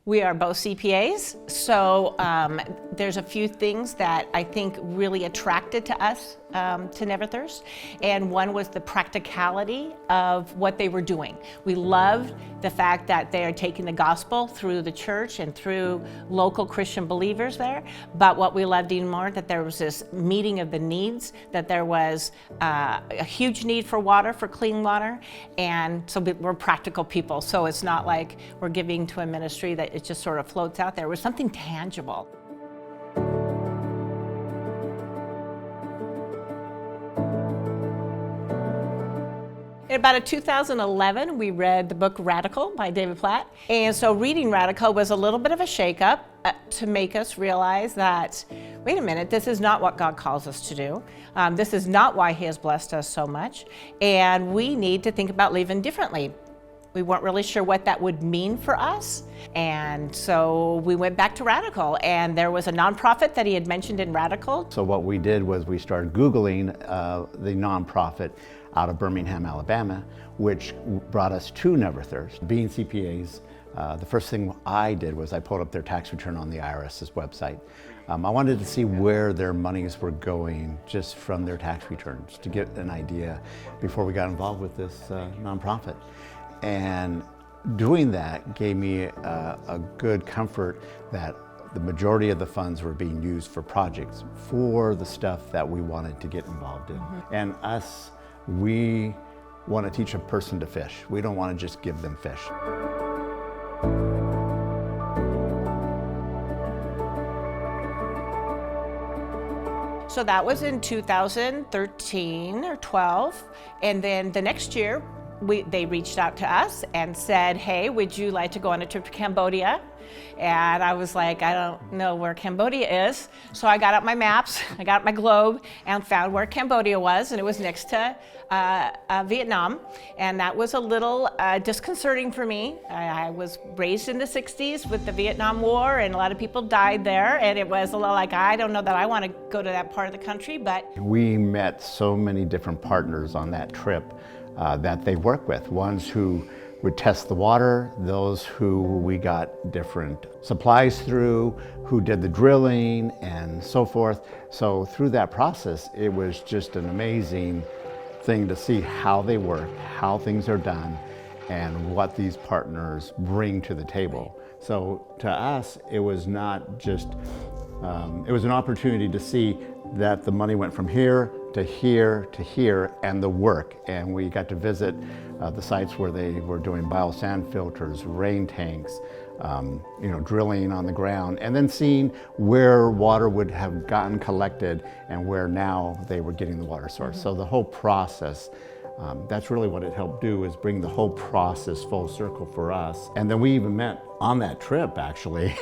We are both CPAs, so there's a few things that I think really attracted to us to Neverthirst, and one was the practicality of what they were doing. We loved the fact that they are taking the gospel through the church and through local Christian believers there, but what we loved even more, that there was this meeting of the needs, that there was a huge need for water, for clean water, and so we're practical people, so it's not like we're giving to a ministry that it just sort of floats out there. It was something tangible. In about 2011, we read the book Radical by David Platt. And so reading Radical was a little bit of a shakeup to make us realize that, wait a minute, this is not what God calls us to do. This is not why He has blessed us so much. And we need to think about living differently. We weren't really sure what that would mean for us. And so we went back to Radical, and there was a nonprofit that he had mentioned in Radical. So what we did was we started Googling the nonprofit out of Birmingham, Alabama, which brought us to Neverthirst. Being CPAs, the first thing I did was I pulled up their tax return on the IRS's website. I wanted to see where their monies were going just from their tax returns to get an idea before we got involved with this nonprofit. And doing that gave me a good comfort that the majority of the funds were being used for projects, for the stuff that we wanted to get involved in. Mm-hmm. And us, we want to teach a person to fish. We don't want to just give them fish. So that was in 2013 or 12, and then the next year, they reached out to us and said, hey, would you like to go on a trip to Cambodia? And I was like, I don't know where Cambodia is. So I got out my maps, I got out my globe, and found where Cambodia was, and it was next to Vietnam. And that was a little disconcerting for me. I was raised in the 60s with the Vietnam War, and a lot of people died there, and it was a little like, I don't know that I want to go to that part of the country, but. We met so many different partners on that trip that they work with, ones who would test the water, those who we got different supplies through, who did the drilling and so forth. So through that process, it was just an amazing thing to see how they work, how things are done, and what these partners bring to the table. So to us, it was not just, it was an opportunity to see that the money went from here to here to here, and the work. And we got to visit the sites where they were doing biosand filters, rain tanks, drilling on the ground, and then seeing where water would have gotten collected and where now they were getting the water source. Mm-hmm. So the whole process, that's really what it helped do, is bring the whole process full circle for us. And then we even met on that trip, actually,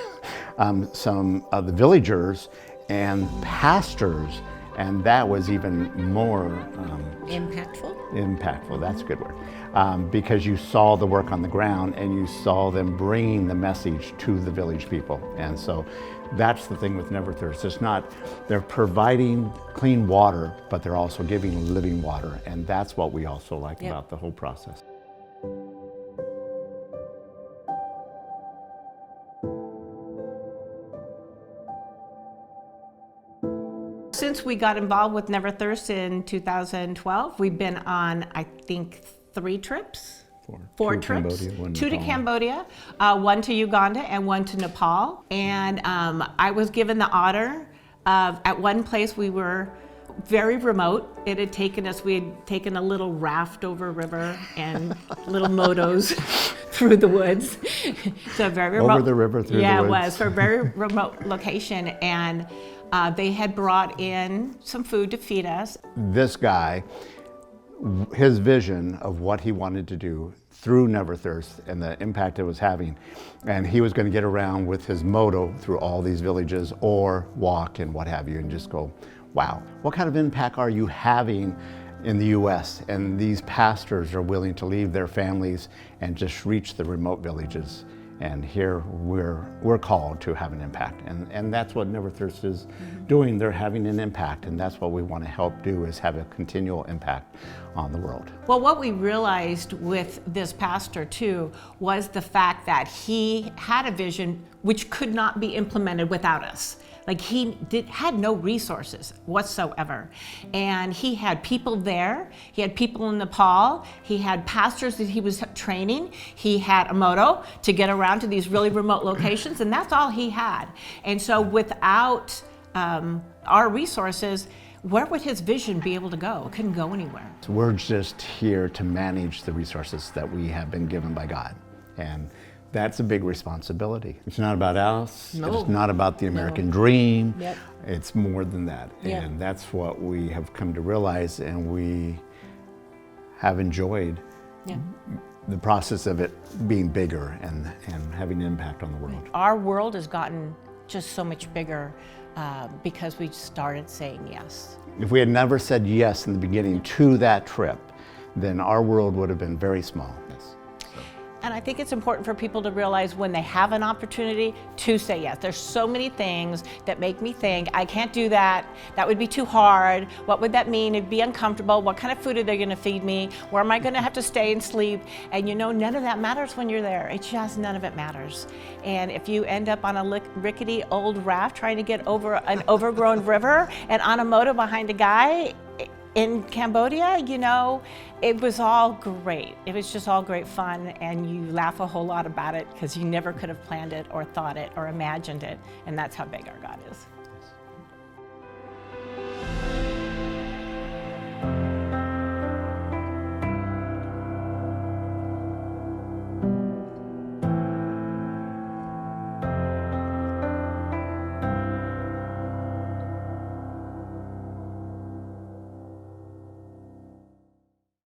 some of the villagers and pastors, and that was even more impactful, that's a good word, because you saw the work on the ground and you saw them bringing the message to the village people. And so that's the thing with Neverthirst. It's not, they're providing clean water, but they're also giving living water, and that's what we also like about the whole process. Since we got involved with Neverthirst in 2012, we've been on, I think, 3 trips. Four trips. Cambodia, 2 to Cambodia, 1 to Uganda, and 1 to Nepal. And I was given the honor of, at one place we were very remote. It had taken us, we had taken a little raft over a river and little motos through the woods. So a very remote. Over the river through the woods. Yeah, it was, for a very remote location. And they had brought in some food to feed us. This guy, his vision of what he wanted to do through Neverthirst and the impact it was having, and he was going to get around with his moto through all these villages or walk and what have you, and just go, wow, what kind of impact are you having in the US? And these pastors are willing to leave their families and just reach the remote villages And here we're called to have an impact. And that's what Neverthirst is doing. They're having an impact, and that's what we want to help do, is have a continual impact on the world. Well, what we realized with this pastor too was the fact that he had a vision which could not be implemented without us. Like had no resources whatsoever. And he had people there. He had people in Nepal. He had pastors that he was training. He had a moto to get around to these really remote locations, and that's all he had. And so without our resources, where would his vision be able to go? It couldn't go anywhere. So we're just here to manage the resources that we have been given by God. And that's a big responsibility. It's not about us. No. It's not about the American dream. Yep. It's more than that. Yeah. And that's what we have come to realize, and we have enjoyed the process of it being bigger and having an impact on the world. Our world has gotten just so much bigger because we started saying yes. If we had never said yes in the beginning to that trip, then our world would have been very small. Yes. And I think it's important for people to realize when they have an opportunity to say yes. There's so many things that make me think, I can't do that. That would be too hard. What would that mean? It'd be uncomfortable. What kind of food are they going to feed me? Where am I going to have to stay and sleep? And you know, none of that matters when you're there. It just, none of it matters. And if you end up on a rickety old raft trying to get over an overgrown river and on a moto behind a guy in Cambodia, you know, it was all great. It was just all great fun, and you laugh a whole lot about it because you never could have planned it or thought it or imagined it, and that's how big our God is.